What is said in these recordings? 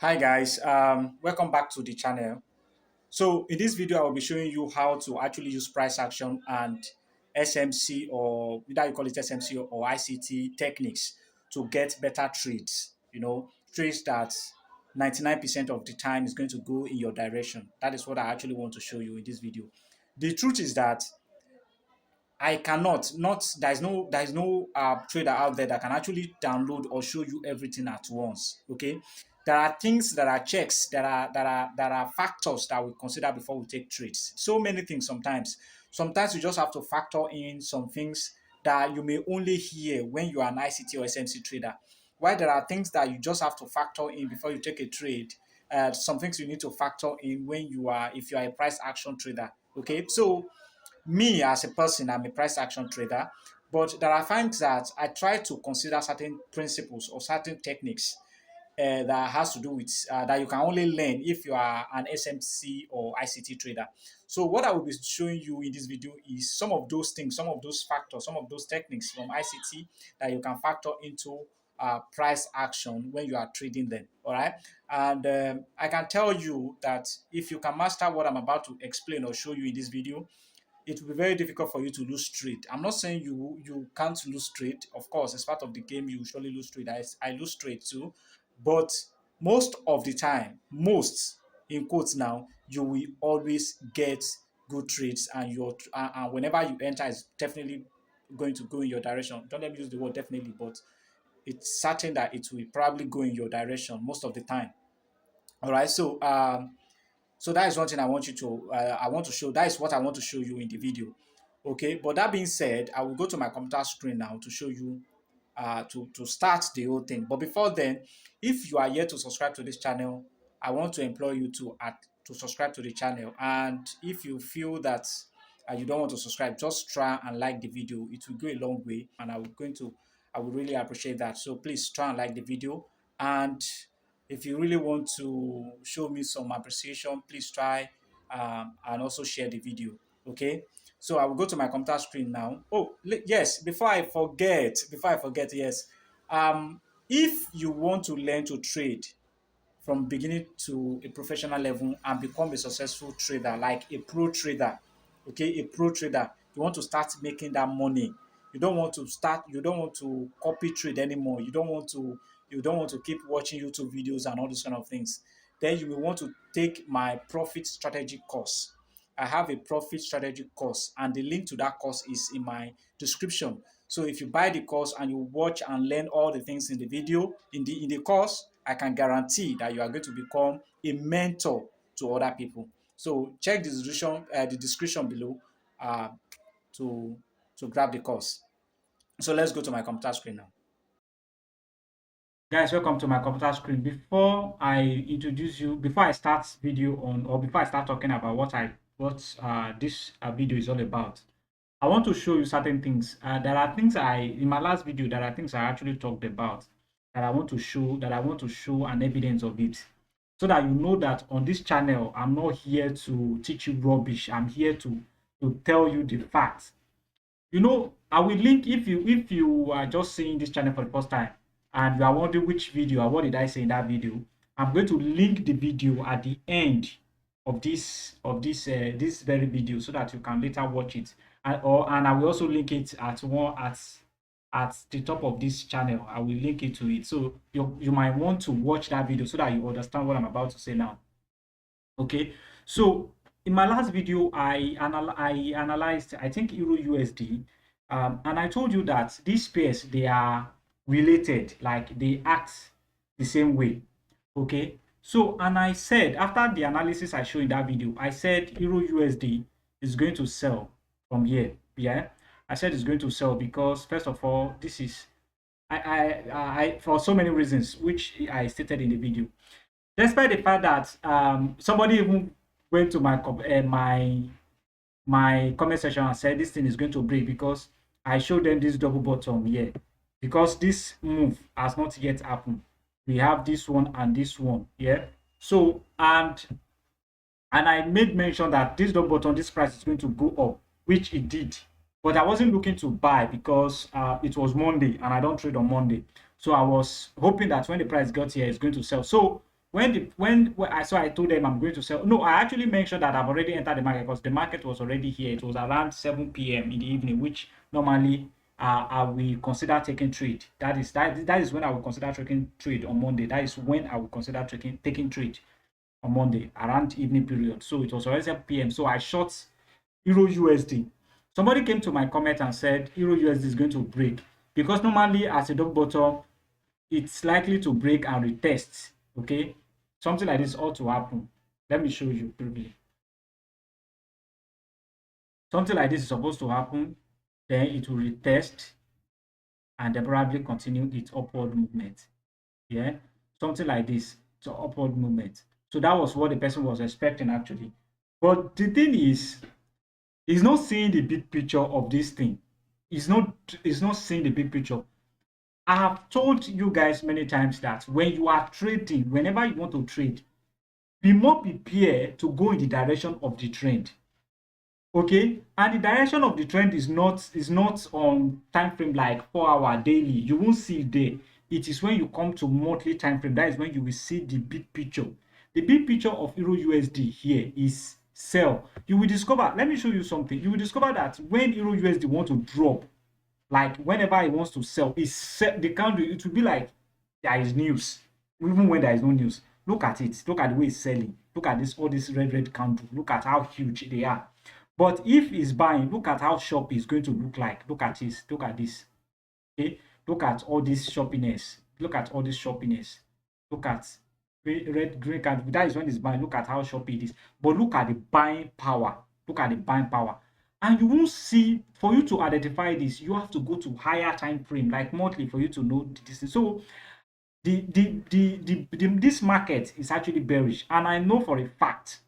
Hi guys, welcome back to the channel. So in this video, I will be showing you how to actually use price action and SMC, or either you call it SMC or ICT techniques to get better trades. Trades that 99% of the time is going to go in your direction. That is what I actually want to show you in this video. The truth is that I cannot not there's no trader out there that can actually download or show you everything at once. Okay, there are things that are checks that are factors that we consider before we take trades. So many things sometimes. Sometimes you just have to factor in some things that you may only hear when you are an ICT or SMC trader. While there are things that you just have to factor in before you take a trade. Some things you need to factor in when if you are a price action trader. Okay, so me as a person, I'm a price action trader, but there are times that I try to consider certain principles or certain techniques that has to do with that you can only learn if you are an SMC or ICT trader. So what I will be showing you in this video is some of those things, some of those factors, some of those techniques from ICT that you can factor into price action when you are trading them. All right, and I can tell you that if you can master what I'm about to explain or show you in this video, it will be very difficult for you to lose trade. I'm not saying you can't lose trade. Of course, it's part of the game. You surely lose trade. I lose trade too, but most of the time, most in quotes now, you will always get good trades, and and whenever you enter, it's definitely going to go in your direction. Don't let me use the word definitely, but it's certain that it will probably go in your direction most of the time. All right, so that is one thing I want to show. That is what I want to show you in the video. Okay, but that being said, I will go to my computer screen now to show you to start the whole thing. But before then, if you are yet to subscribe to this channel, I want to implore you to subscribe to the channel. And if you feel that you don't want to subscribe, just try and like the video. It will go a long way, and I would really appreciate that. So please try and like the video. And if you really want to show me some appreciation, please try and also share the video. Okay, so I will go to my computer screen now. Oh, yes, before I forget, yes. If you want to learn to trade from beginning to a professional level and become a successful trader, like a pro trader, okay, a pro trader, you want to start making that money. You don't want to copy trade anymore. You don't want to keep watching YouTube videos and all those kind of things. Then you will want to take my profit strategy course. I have a profit strategy course, and the link to that course is in my description. So if you buy the course and you watch and learn all the things in the video, in the course, I can guarantee that you are going to become a mentor to other people. So check the description below uh, to to grab the course. So let's go to my computer screen now. Guys, welcome to my computer screen. Before I start video on, or before I start talking about what this video is all about, I want to show you certain things. There are things in my last video, there are things I actually talked about that I want to show an evidence of it, so that you know that on this channel, I'm not here to teach you rubbish. I'm here to tell you the facts. I will link, if you are just seeing this channel for the first time and you are wondering which video or what did I say in that video, I'm going to link the video at the end of this very video, so that you can later watch it, and I will also link it at the top of this channel. I will link it to it, so you might want to watch that video so that you understand what I'm about to say now. Okay, so in my last video, I analyzed, I think, Euro USD, and I told you that these pairs, they are related, like they act the same way. Okay, so, and I said, after the analysis I showed in that video, I said Euro USD is going to sell from here. Yeah, I said it's going to sell because, first of all, this is I for so many reasons which I stated in the video. Despite the fact that somebody even went to my comment section and said this thing is going to break, because I showed them this double bottom here, because this move has not yet happened. We have this one and this one, yeah. So and I made mention that this double bottom, this price is going to go up, which it did. But I wasn't looking to buy because it was Monday and I don't trade on Monday. So I was hoping that when the price got here, it's going to sell. So I told them I'm going to sell. No, I actually mentioned that I've already entered the market because the market was already here. It was around 7 p.m. in the evening, which normally I will consider taking trade. That is when I will consider taking trade on Monday. That is when I will consider taking trade on Monday around evening period. So it was already 7 p.m. So I short Euro USD. Somebody came to my comment and said Euro USD is going to break because normally as a double bottom, it's likely to break and retest. Okay, something like this ought to happen. Let me show you briefly. Something like this is supposed to happen, then it will retest and then probably continue its upward movement. Yeah, something like this. So upward movement. So that was what the person was expecting actually. But the thing is, he's not seeing the big picture of this thing. He's not seeing the big picture. I have told you guys many times that when you are trading, whenever you want to trade, be more prepared to go in the direction of the trend. Okay, and the direction of the trend is not on time frame like 4 hour daily. You won't see it there. It is when you come to monthly time frame, that is when you will see the big picture. The big picture of Euro USD here is sell. You will discover, let me show you something. You will discover that when Euro USD want to drop, like whenever it wants to sell, the candle, it will be like there is news, even when there is no news. Look at it. Look at the way it's selling. Look at this, all this red candle. Look at how huge they are. But if it's buying, look at how shop is going to look like. Look at this. Look at this. Okay. Look at all this shoppiness. Look at all this shoppiness. Look at red, green candle. That is when it's buying. Look at how shoppy it is. But look at the buying power. Look at the buying power. And you won't see, for you to identify this, you have to go to higher time frame, like monthly, for you to know this. So this market is actually bearish, and I know for a fact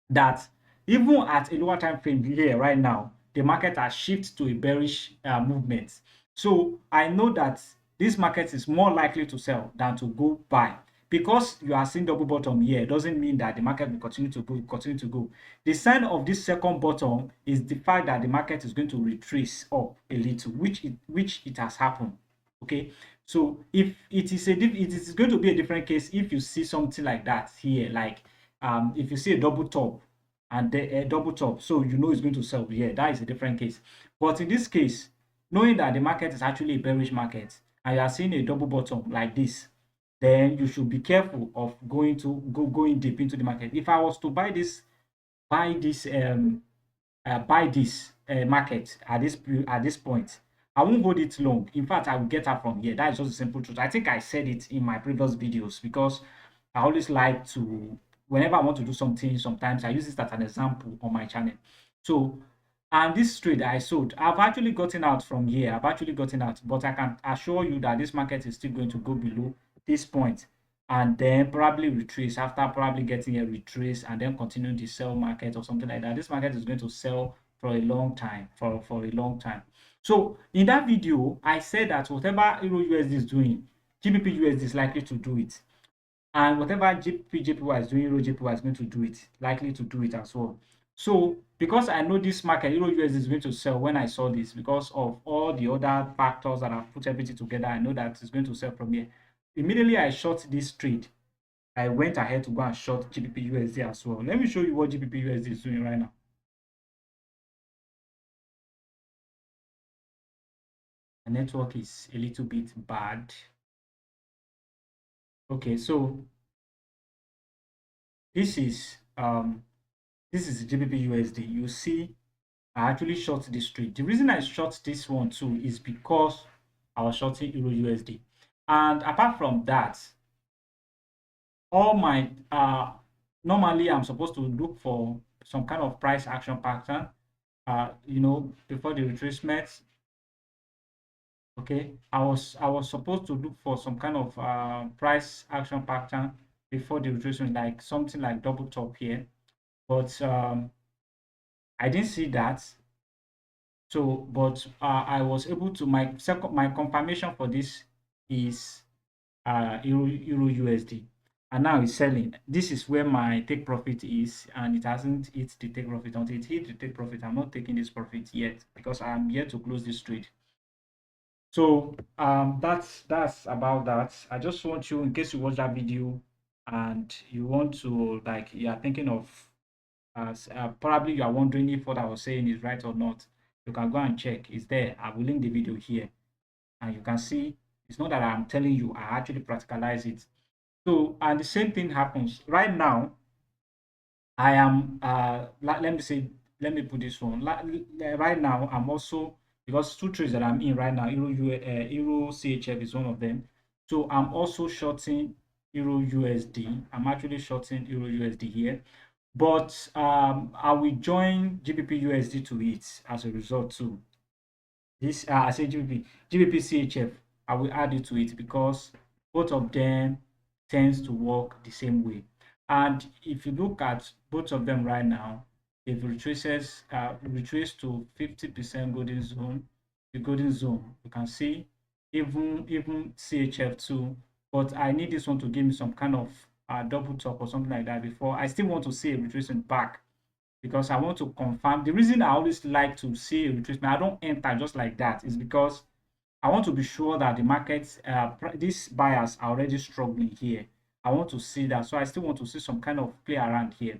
that even at a lower time frame here right now, the market has shifted to a bearish movement. So I know that this market is more likely to sell than to go buy. Because you are seeing double bottom here doesn't mean that the market will continue to go. The sign of this second bottom is the fact that the market is going to retrace up a little, which it has happened. Okay, so if it is going to be a different case if you see something like that here, like if you see a double top and a double top, so you know it's going to sell. Yeah, that is a different case. But in this case, knowing that the market is actually a bearish market and you are seeing a double bottom like this, then you should be careful of going deep into the market. If I was to buy this market at this point, I won't hold it long. In fact, I will get out from here. That is just a simple truth. I think I said it in my previous videos because I always like to, whenever I want to do something, sometimes I use this as an example on my channel. So, and this trade I sold, I've actually gotten out from here. I've actually gotten out, but I can assure you that this market is still going to go below this point and then probably retrace. After probably getting a retrace and then continue the sell market or something like that, this market is going to sell for a long time, for a long time. So in that video, I said that whatever Euro USD is doing, GBP USD is likely to do it. And whatever GBP JPY is doing, Euro JPY is going to do it, likely to do it as well. So because I know this market, Euro USD is going to sell when I saw this, because of all the other factors that have put everything together, I know that it's going to sell from here. Immediately I short this trade. I went ahead to go and short GBP USD as well. Let me show you what GBP USD is doing right now. The network is a little bit bad. Okay, so this is GBP USD. You see, I actually short this trade. The reason I short this one too is because I was shorting Euro USD. And apart from that, all my normally I'm supposed to look for some kind of price action pattern, before the retracement. Okay, I was supposed to look for some kind of price action pattern before the retracement, like something like double top here, but I didn't see that. So, but I was able to, my confirmation for this is Euro USD, and now it's selling. This is where my take profit is, and it hasn't hit the take profit. Until it hit the take profit, I'm not taking this profit yet because I'm here to close this trade. So that's about that. I just want you, in case you watch that video and you want to, like, you are thinking of, probably you are wondering if what I was saying is right or not, you can go and check. It's there. I will link the video here, and you can see it's not that I'm telling you, I actually practicalize it. So, and the same thing happens right now. I am, let me say, let me put this one. Right now, I'm also, because two trades that I'm in right now, Euro CHF is one of them. So I'm also shorting Euro USD. I'm actually shorting Euro USD here. But I will join GBP USD to it as a result too. This, I say GBP CHF, I will add it to it because both of them tends to work the same way. And if you look at both of them right now, if retraced to 50% golden zone, the golden zone, you can see even CHF2, but I need this one to give me some kind of double top or something like that before I still want to see a retracement back, because I want to confirm. The reason I always like to see a retracement, I don't enter just like that, is because I want to be sure that the markets, these buyers are already struggling here. I want to see that. So I still want to see some kind of play around here,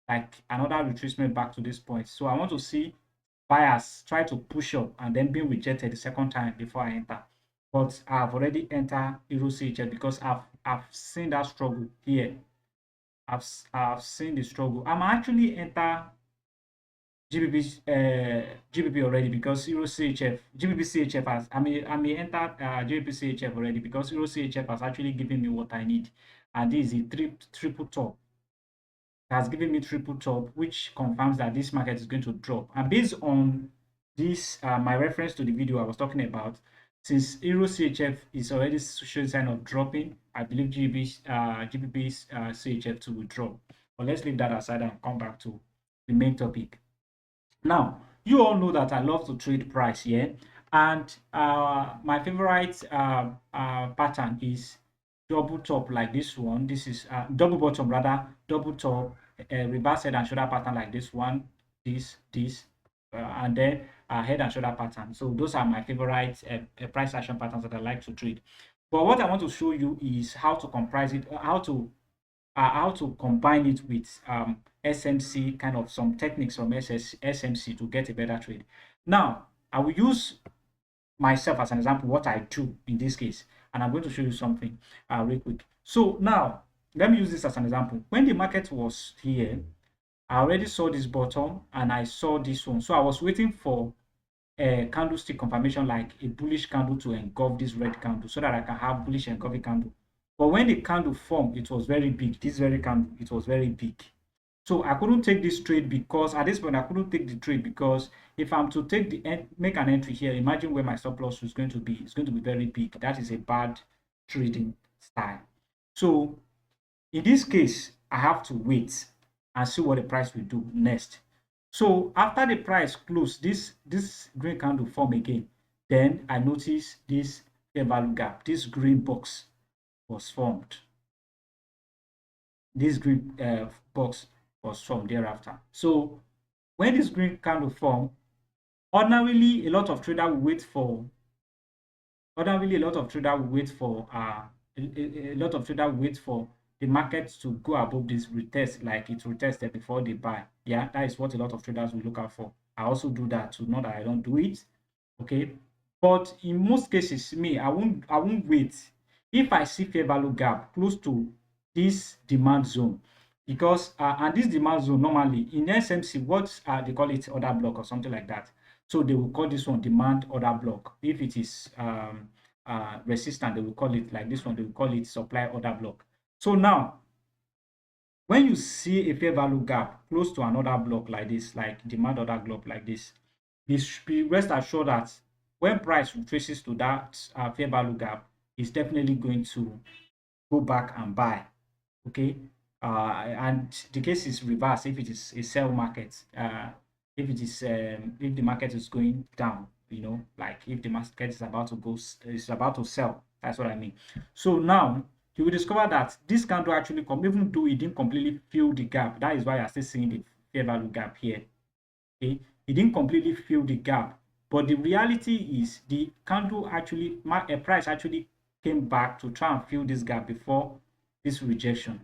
like another retracement back to this point. So I want to see buyers try to push up and then being rejected the second time before I enter. But I've already entered Euro CHF because I've seen that struggle here. I've seen the struggle. I'm actually enter GBP already because Euro CHF, GBP CHF has, I may enter GBP CHF already because Euro CHF has actually given me what I need. And this is a triple top. It has given me triple top, which confirms that this market is going to drop. And based on this, my reference to the video I was talking about, since Euro CHF is already showing sign of dropping, I believe GBP's CHF2 will drop. But let's leave that aside and come back to the main topic. Now, you all know that I love to trade price here, and my favorite pattern is double top like this one. This is double bottom rather, double top, reverse head and shoulder pattern like this one, this, and then head and shoulder pattern. So those are my favorite price action patterns that I like to trade. But what I want to show you is how to comprise it, how to combine it with SMC, kind of some techniques from SMC to get a better trade. Now, I will use myself as an example, what I do in this case, and I'm going to show you something real quick. So now, let me use this as an example. When the market was here, I already saw this bottom and I saw this one. So I was waiting for a candlestick confirmation, like a bullish candle to engulf this red candle so that I can have bullish engulfing candle. But when the candle formed, it was very big. This very candle, it was very big. So I couldn't take this trade because at this point I couldn't take the trade because if I'm to make an entry here, imagine where my stop loss is going to be. It's going to be very big. That is a bad trading style. So in this case, I have to wait and see what the price will do next. So after the price closed, this green candle form again. Then I notice this fair value gap. This green box was formed. This green box was formed thereafter. So when this green candle form, ordinarily a lot of trader will wait for. Ordinarily, a lot of trader will wait for. A lot of trader will wait for the market to go above this retest, like it retested before they buy. Yeah, that is what a lot of traders will look out for. I also do that too. Not that I don't do it. Okay, but in most cases, me, I won't wait. If I see fair value gap close to this demand zone, because and this demand zone normally in SMC, what they call it, order block or something like that. So they will call this one demand order block. If it is resistant, they will call it like this one. They will call it supply order block. So now, when you see a fair value gap close to another block like this, like demand order block like this, be rest assured that when price retraces to that fair value gap, it's definitely going to go back and buy. Okay, and the case is reverse if it is a sell market. If it is if the market is going down, like if the market is about to go, is about to sell. That's what I mean. So now you will discover that this candle actually come, even though it didn't completely fill the gap. That is why you're still seeing the fair value gap here. Okay, it didn't completely fill the gap, but the reality is the candle actually, a price actually came back to try and fill this gap before this rejection.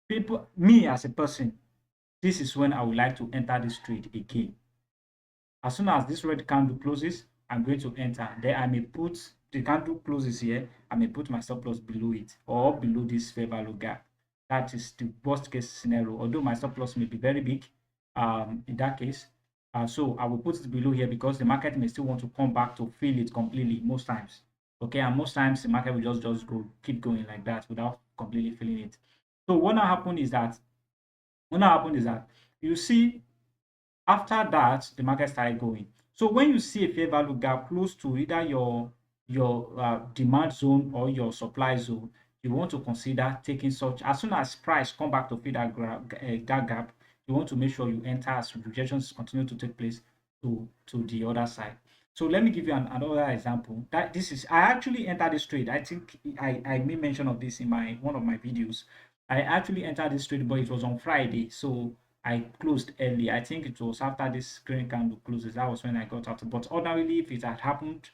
People, me as a person, this is when I would like to enter this trade again. As soon as this red candle closes, I'm going to enter. Then I may put the candle closes here. I may put my stop loss below it or below this fair value gap. That is the worst case scenario. Although my stop loss may be very big, in that case, so I will put it below here because the market may still want to come back to fill it completely most times. Okay, and most times the market will just go keep going like that without completely filling it. So what now happen is that you see after that, the market started going. So when you see a fair value gap close to either your demand zone or your supply zone, you want to consider taking such. As soon as price come back to fill that gap, you want to make sure you enter as rejections continue to take place to the other side. So let me give you another example. That this is I actually entered this trade. I think I made mention of this in my one of my videos. I actually entered this trade, but it was on Friday. So I closed early. I think it was after this green candle closes. That was when I got out. But ordinarily, if it had happened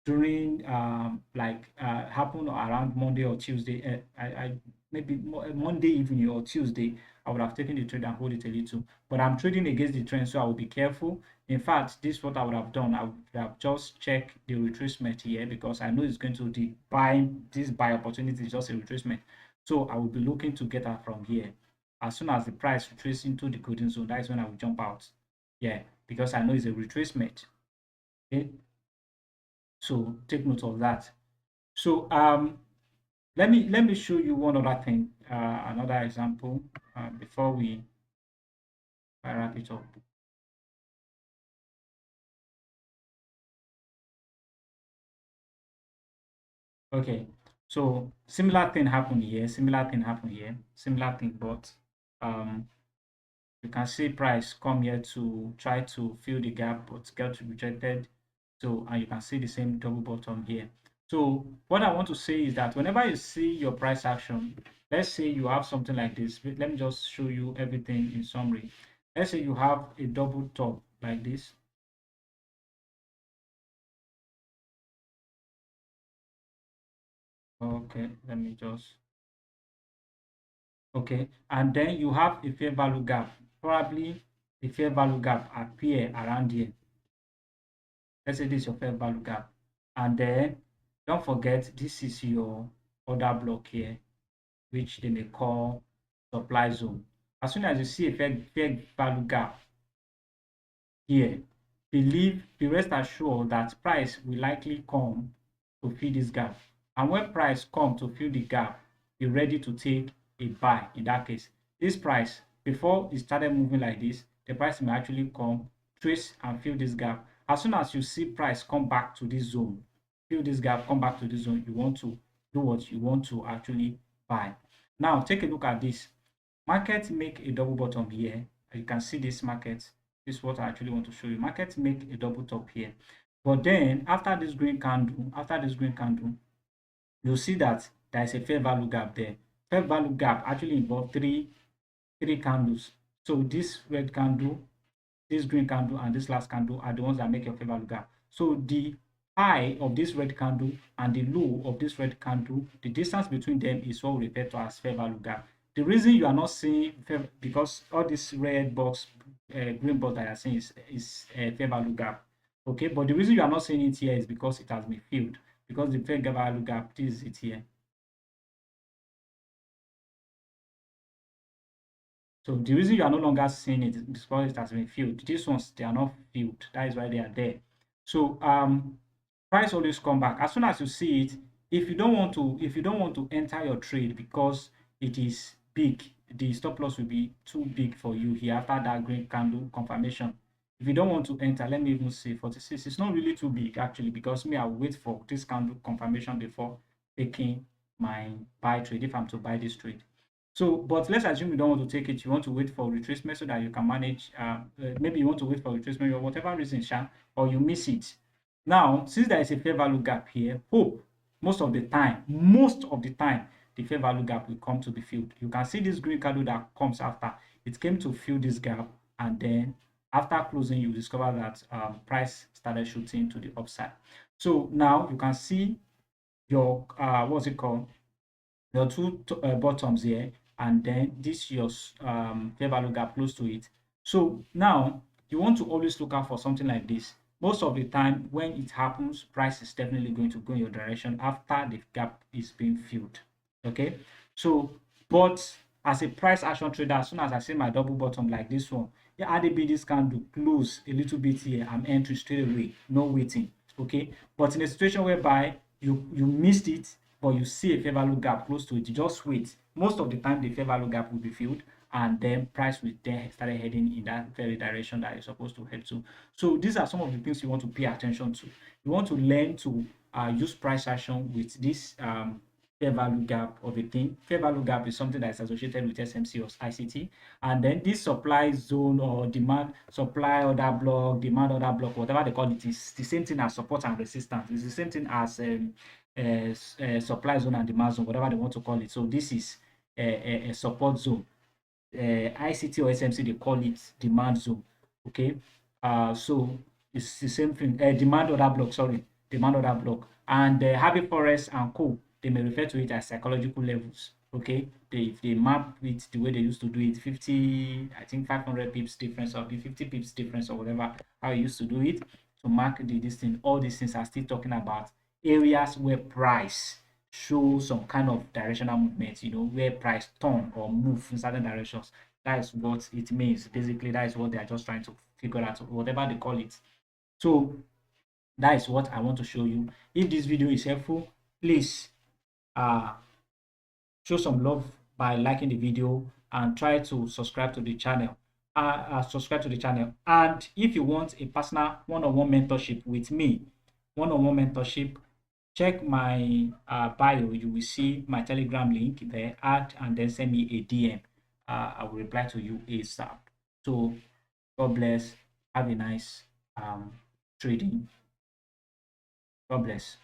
during happened around Monday or Tuesday, I maybe Monday evening or Tuesday, I would have taken the trade and hold it a little. But I'm trading against the trend, so I will be careful. In fact, this is what I would have done. I would have just checked the retracement here because I know it's going to the buy opportunity is just a retracement. So I will be looking to get out from here. As soon as the price retraces into the golden zone, that is when I will jump out. Yeah, because I know it's a retracement. Okay, so take note of that. So let me show you one other thing, another example before we wrap it up. Okay, so similar thing happened here, similar thing happened here, similar thing, but um you can see price come here to try to fill the gap but get rejected. So and you can see the same double bottom here. So what I want to say is that whenever you see your price action, let's say you have something like this. Let me just show you everything in summary. Let's say you have a double top like this. Okay, let me just okay, and then you have a fair value gap. Probably the fair value gap appear around here. Let's say this is your fair value gap. And then don't forget this is your order block here, which they may call supply zone. As soon as you see a fair value gap here, be rest assured that price will likely come to fill this gap. And when price come to fill the gap, be ready to take a buy in that case. This price, before it started moving like this, the price may actually come, trace and fill this gap. As soon as you see price come back to this zone, fill this gap, come back to this zone, you want to do what you want to actually buy. Now take a look at this. Market make a double bottom here. You can see this market. This is what I actually want to show you. Market make a double top here. But then after this green candle, you'll see that there is a fair value gap there. Fair value gap actually involves three candles. So this red candle, this green candle, and this last candle are the ones that make your fair value gap. So the high of this red candle and the low of this red candle, the distance between them is what we refer to as fair value gap. The reason you are not seeing because all this red box, green box that you are seeing is a fair value gap. Okay, but the reason you are not seeing it here is because it has been filled. Because the fair value gap, this is it here. So the reason you are no longer seeing it is because it has been filled. These ones they are not filled. That is why they are there. So price always come back as soon as you see it. If you don't want to enter your trade because it is big, the stop loss will be too big for you here after that green candle confirmation. If you don't want to enter, let me even say 46. It's not really too big actually because me I will wait for this candle confirmation before taking my buy trade if I'm to buy this trade. So, but let's assume you don't want to take it. You want to wait for retracement so that you can manage. Maybe you want to wait for retracement or whatever reason, or you miss it. Now, since there is a fair value gap here, hope most of the time, the fair value gap will come to be filled. You can see this green candle that comes after. It came to fill this gap, and then after closing, you discover that price started shooting to the upside. So now you can see your what's it called? There are two bottoms here, and then this your fair value gap close to it. So now you want to always look out for something like this. Most of the time when it happens, price is definitely going to go in your direction after the gap is being filled. Okay, so but as a price action trader, as soon as I see my double bottom like this one, yeah, RDB this candle close a little bit here, I'm entering straight away, no waiting. Okay, but in a situation whereby you missed it, but you see a fair value gap close to it, you just wait. Most of the time, the fair value gap will be filled, and then price will then start heading in that very direction that you're supposed to head to. So these are some of the things you want to pay attention to. You want to learn to use price action with this fair value gap of a thing. Fair value gap is something that is associated with SMC or ICT. And then this supply zone or demand, supply order block, demand order block, whatever they call it, is the same thing as support and resistance. It's the same thing as supply zone and demand zone, whatever they want to call it. So this is a support zone. ICT or SMC, they call it demand zone. Okay. So it's the same thing. Demand order block, sorry, demand order block. And Harvey Forest and Co, they may refer to it as psychological levels. Okay, if they map it the way they used to do it, 50, I think 500 pips difference or 50 pips difference or whatever, how you used to do it to mark this thing. All these things are still talking about areas where price show some kind of directional movement, where price turn or move in certain directions. That is what it means. Basically, that is what they are just trying to figure out, whatever they call it. So that is what I want to show you. If this video is helpful, please uh show some love by liking the video and try to subscribe to the channel. And if you want a personal one-on-one mentorship with me, one-on-one mentorship, check my bio. You will see my Telegram link there. Add and then send me a DM. I will reply to you ASAP. So God bless. Have a nice trading. God bless.